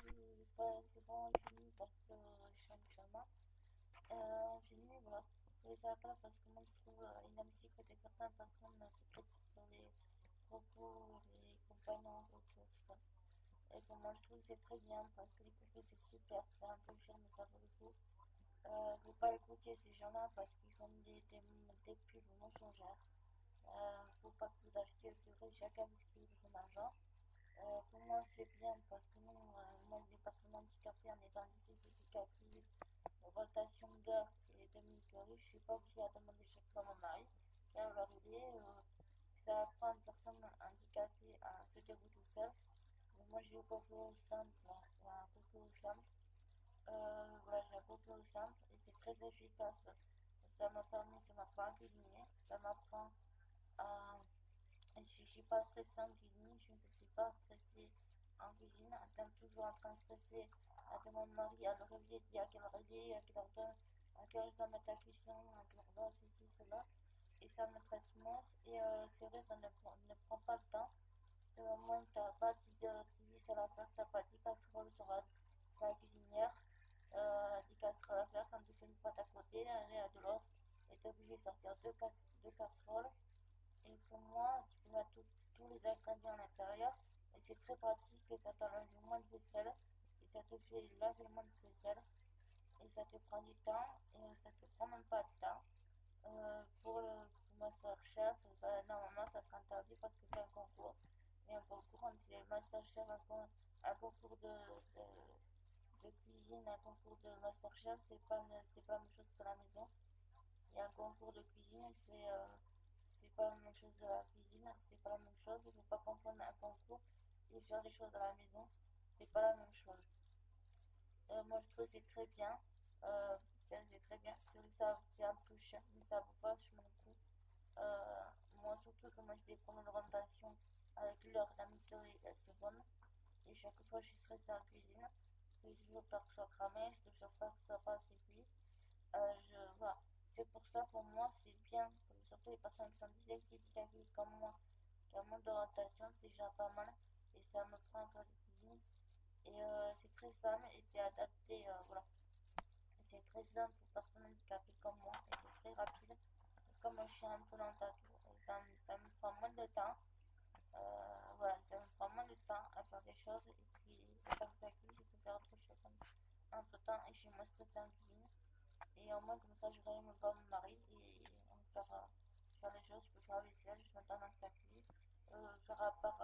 aujourd'hui, c'est bon, je finis parce que je suis en pyjama. Fini, voilà. Je voulais ça pas parce que moi je trouve inadmissible que certaines personnes se critiquent sur les propos, les compagnons, tout ça. Et que moi je trouve que c'est très bien parce que les poupées c'est super, c'est un peu cher mais ça vaut le coup. Faut pas écouter ces gens-là parce qu'ils font des pubs mensongères. Faut pas que vous achetiez, c'est vrai, chacun veut ce qu'il veut de son argent. Pour moi, c'est bien parce que nous, moi, les personnes handicapées, en étant ici, c'est cicatrices, rotation d'heures et demi-curry, je suis pas obligée à demander chaque fois à mon mari. Et à leur aider, ça apprend à une personne handicapée à se débrouiller toute seule. Mais moi, j'ai eu beaucoup simple, voilà, beaucoup simple. Voilà, j'ai beaucoup simple et c'est très efficace. Ça m'apprend à cuisiner, ça m'apprend à je ne suis pas stressée en cuisine, je ne suis pas stressée en cuisine, en étant toujours en train de stresser à demander mon mari à le réveiller, dire à quelle heure il est, à quelle heure à quelle heure je dois mettre la cuisson, à quelle heure doit ceci, cela. Et ça me stresse moins. Et c'est vrai, ça ne prend pas le temps. Moi, tu n'as pas 10 heures, 10 à la faire, tu n'as pas 10 casseroles sur la cuisinière, 10 casseroles à faire quand tu fais une pâte à côté, l'un à de l'autre, et tu es obligé de sortir deux casseroles. Et pour moi, tu peux mettre tous les ingrédients à l'intérieur. Et c'est très pratique et ça t'enlève moins de vaisselle. Et ça te fait laver moins de vaisselle. Et ça te prend du temps. Et ça te prend même pas de temps. Pour le Masterchef, ben, normalement ça sera interdit parce que c'est un concours. Et un concours, on dit Masterchef, un concours de cuisine, un concours de Masterchef, c'est pas la même chose que la maison. Et un concours de cuisine, c'est pas la même chose de la cuisine, c'est pas la même chose. Il faut pas confondre un concours et faire des choses à la maison, c'est pas la même chose. Moi je trouve que c'est très bien. C'est très bien. C'est vrai que ça c'est un peu cher, mais ça vaut pas vachement le coup. Moi surtout que moi j'ai des problèmes de rotation avec l'heure, la météorite, elle se bonne. Et chaque fois je suis stressée en cuisine. Je suis toujours peur que ce soit cramé, je suis toujours peur que ce soit pas assez cuit. Voilà. C'est pour ça, pour moi, c'est bien, surtout les personnes qui sont dyslexiques comme moi, qui ont moins d'orientation, c'est déjà pas mal. Et ça me prend un peu de cuisine. Et c'est très simple et c'est adapté, voilà. C'est très simple pour personnes handicapées comme moi et c'est très rapide. Et comme je suis un peu lente à tout, et ça me prend moins de temps. Voilà, ça me prend moins de temps à faire des choses. Et puis, comme ça cuit, je peux faire autre chose entre temps et je suis moins stressée en cuisine. Et au moins, comme ça, je réveille pas mon mari et on peut faire des choses. Je peux faire la vaisselle, je m'attends dans sa cuisine. Faire à part,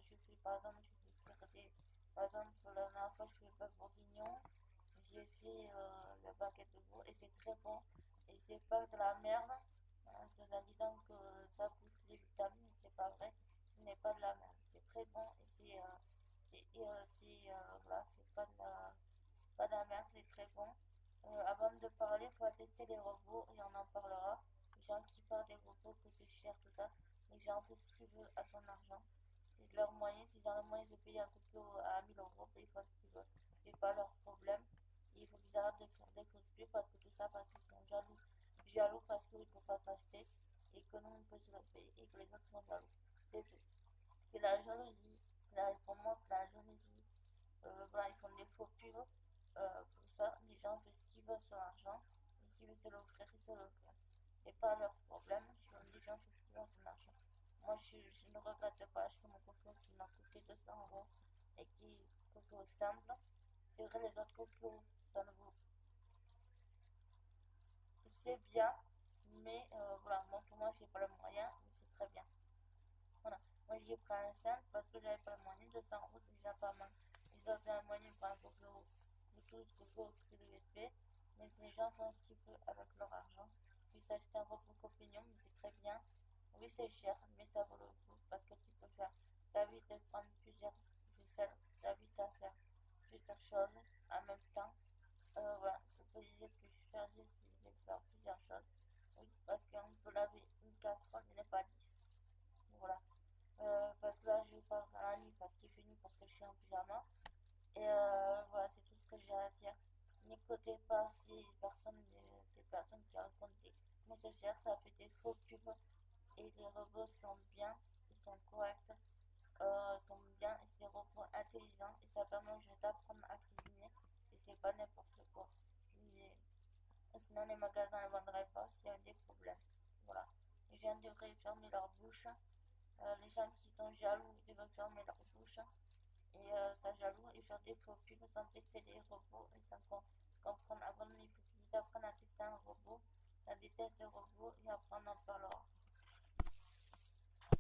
je fais par exemple, je fais faire par exemple, la dernière fois, je fais le bœuf bourguignon. J'ai fait le baguette de veau et c'est très bon. Et c'est pas de la merde, hein, en disant que ça booste les vitamines, c'est pas vrai. Ce n'est pas de la merde. C'est très bon et voilà, c'est pas de la merde, c'est très bon. Avant de parler, il faut tester les robots et on en parlera. Les gens qui parlent des robots, que c'est cher, tout ça. Les gens font ce qu'ils veulent à son argent. C'est de leurs moyens. S'ils ont les moyens de payer un couple à 1000 euros, ils font ce qu'ils veulent. C'est pas leur problème. Et il faut qu'ils arrêtent de faire des fausses pubs parce que tout ça, parce qu'ils sont jaloux. Jaloux parce qu'ils ne peuvent pas s'acheter et que nous, on peut se le payer et que les autres sont jaloux. C'est tout. C'est la jalousie. Pour moi, c'est la jalousie. Voilà, ils font des faux pubs pour ça. Les gens font ce qu'ils veulent sur l'argent. Et s'ils veulent se l'offrir, ils se l'offrent. C'est pas leur problème. Les gens font ce qu'ils veulent sur l'argent. Moi, je ne regrette pas acheter mon coco qui m'a coûté 200 euros et qui coco simple. C'est vrai, les autres cocos, ça ne vaut. C'est bien, mais voilà, moi, pour moi, j'ai pas le moyen, mais c'est très bien. Voilà. Moi, j'ai pris un simple parce que j'avais pas le moyen. 200 euros, c'est déjà pas mal. Ils ont un moyen pour un coco, Bluetooth, coco, clé USB. Mais les gens font ce qu'ils veulent avec leur argent. Puis s'acheter un robot copinion, mais c'est très bien. Oui, c'est cher, mais ça vaut le coup parce que tu peux faire. Ça évite de prendre plusieurs ficelles. Ça évite à faire plusieurs choses en même temps. Voilà, je peux dire que je fais de faire plusieurs choses. Oui, parce qu'on peut laver une casserole, mais pas 10. Voilà. Parce que là, je pars dans la nuit parce qu'il fait nuit, parce que je suis en pyjama. Et voilà, c'est tout ce que j'ai à dire. N'écoutez pas ces personnes, des personnes qui racontent des messages, ça fait des faux pubs. Et les robots sont bien, ils sont corrects, sont bien, et c'est des robots intelligents. Et ça permet aux gens d'apprendre Sinon, les magasins ne vendraient pas s'il y a des problèmes. Voilà. Les gens devraient fermer leur bouche. Les gens qui sont jaloux devraient fermer leur bouche et ça jaloux et faire des faux pubs sans tester les robots et sans comprendre. Avant, il faut qu'ils apprennent à tester un robot, à des tests de robots et après